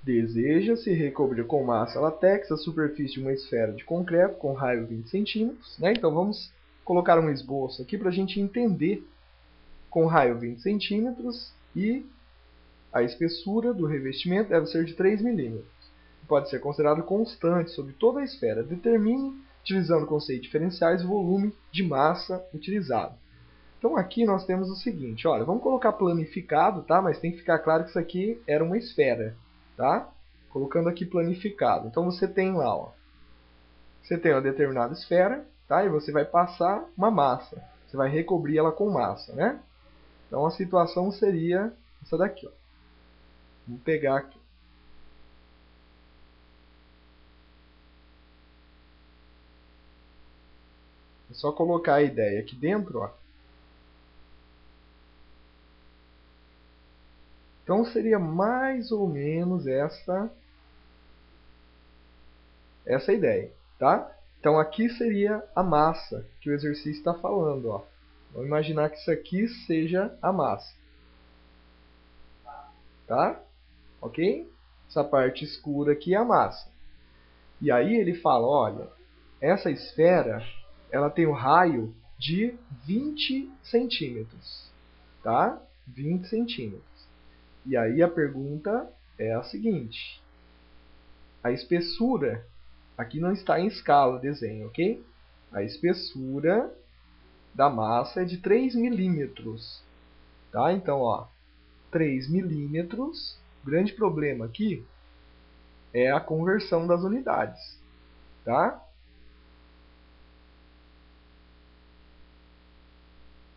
Deseja-se recobrir com massa látex a superfície de uma esfera de concreto com raio 20 centímetros. Né? Então vamos colocar um esboço aqui para a gente entender com raio 20 centímetros e a espessura do revestimento deve ser de 3 milímetros. Pode ser considerado constante sobre toda a esfera. Determine, utilizando conceitos diferenciais, o volume de massa utilizado. Então aqui nós temos o seguinte, olha, vamos colocar planificado, tá? Mas tem que ficar claro que isso aqui era uma esfera, tá? Colocando aqui planificado. Então você tem lá, ó, você tem uma determinada esfera, tá? E você vai passar uma massa. Você vai recobrir ela com massa, né? Então a situação seria essa daqui, ó. Vou pegar aqui. É só colocar a ideia aqui dentro, ó. Então seria mais ou menos essa ideia, tá? Então aqui seria a massa que o exercício está falando, ó. Vamos imaginar que isso aqui seja a massa, tá? Ok? Essa parte escura aqui é a massa. E aí ele fala, olha, essa esfera, ela tem um raio de 20 centímetros, tá? 20 centímetros. E aí a pergunta é a seguinte, a espessura, aqui não está em escala desenho, ok? A espessura da massa é de 3 milímetros, tá? Então, ó, 3 milímetros, o grande problema aqui é a conversão das unidades, tá?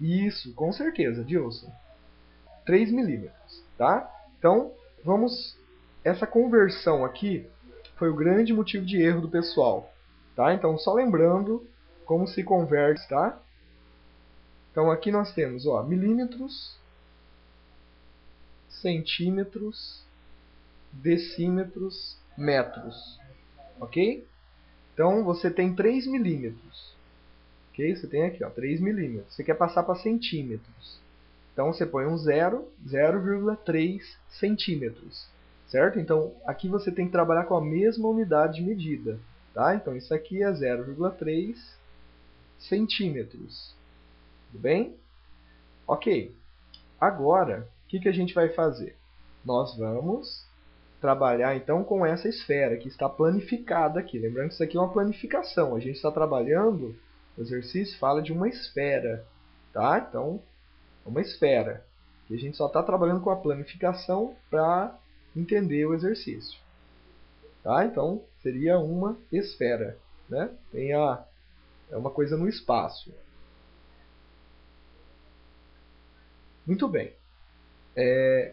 Isso, com certeza, Dilson. 3 milímetros, tá? Então, vamos... Essa conversão aqui foi o grande motivo de erro do pessoal, tá? Então, só lembrando como se converte, tá? Então, aqui nós temos, ó, milímetros, centímetros, decímetros, metros, ok? Então, você tem 3 milímetros, ok? Você tem aqui, ó, 3 milímetros. Você quer passar para centímetros. Então, você põe um 0,3 centímetros, certo? Então, aqui você tem que trabalhar com a mesma unidade de medida, tá? Então, isso aqui é 0,3 centímetros, tudo bem? Ok. Agora, o que a gente vai fazer? Nós vamos trabalhar, então, com essa esfera que está planificada aqui. Lembrando que isso aqui é uma planificação. A gente está trabalhando, o exercício fala de uma esfera, tá? Então, uma esfera. E a gente só está trabalhando com a planificação para entender o exercício. Tá? Então, seria uma esfera. Né? É uma coisa no espaço. Muito bem.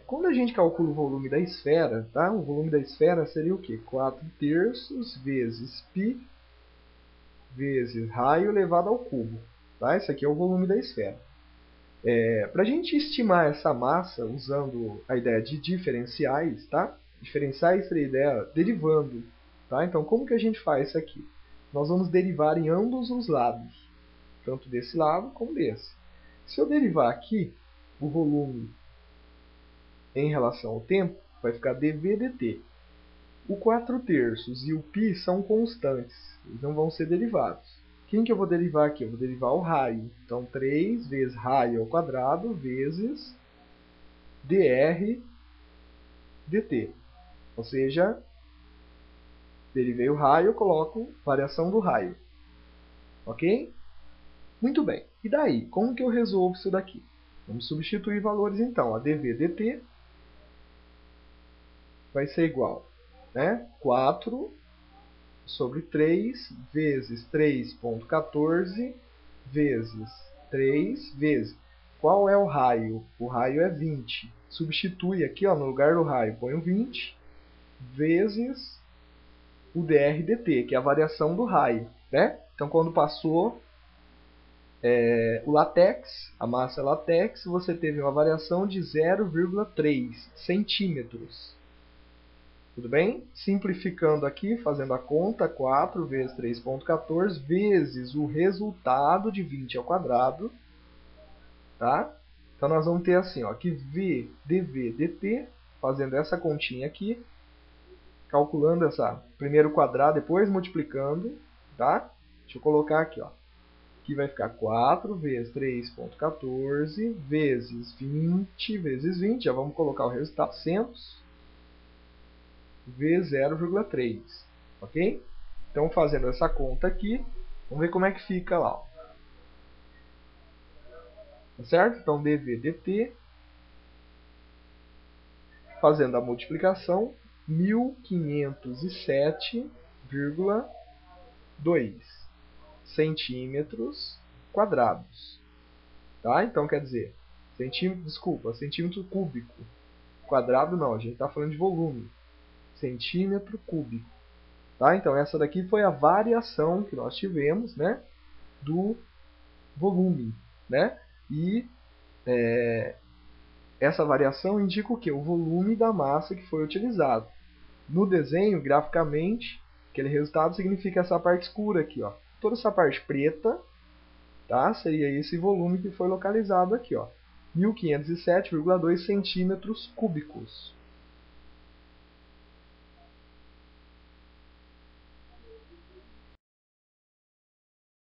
Quando a gente calcula o volume da esfera, tá? O volume da esfera seria o quê? 4/3 vezes π vezes raio elevado ao cubo. Tá? Esse aqui é o volume da esfera. Para a gente estimar essa massa usando a ideia de diferenciais, tá? Diferenciais seria a ideia derivando. Tá? Então, como que a gente faz isso aqui? Nós vamos derivar em ambos os lados, tanto desse lado como desse. Se eu derivar aqui o volume em relação ao tempo, vai ficar dv dt. O 4/3 e o π são constantes, eles não vão ser derivados. Quem que eu vou derivar aqui? Eu vou derivar o raio. Então, 3 vezes raio ao quadrado vezes dr dt. Ou seja, derivei o raio, eu coloco variação do raio. Ok? Muito bem. E daí? Como que eu resolvo isso daqui? Vamos substituir valores então. A dv dt vai ser igual, né? 4 sobre 3 vezes 3,14 vezes 3 vezes. Qual é o raio? O raio é 20. Substitui aqui, ó, no lugar do raio, põe o 20 vezes o dr dt, que é a variação do raio. Né? Então, quando passou o látex, a massa látex, você teve uma variação de 0,3 centímetros. Tudo bem? Simplificando aqui, fazendo a conta, 4 vezes 3,14 vezes o resultado de 20 ao quadrado. Tá? Então, nós vamos ter assim, ó, que v dv dt, fazendo essa continha aqui, calculando essa primeiro quadrado, depois multiplicando, tá? Deixa eu colocar aqui, ó. Aqui vai ficar 4 vezes 3,14 vezes 20 vezes 20. Já vamos colocar o resultado, 400 vezes 0,3, ok? Então, fazendo essa conta aqui, vamos ver como é que fica lá, ó. Tá certo? Então, dv dt, fazendo a multiplicação, 1507,2 centímetros quadrados. Tá? Então, quer dizer, centímetro cúbico. Quadrado não, a gente está falando de volume. Centímetro cúbico. Tá? Então, essa daqui foi a variação que nós tivemos, né, do volume. Né? E essa variação indica o quê? O volume da massa que foi utilizado. No desenho, graficamente, aquele resultado significa essa parte escura aqui, ó. Toda essa parte preta, tá? Seria esse volume que foi localizado aqui, ó. 1507,2 centímetros cúbicos.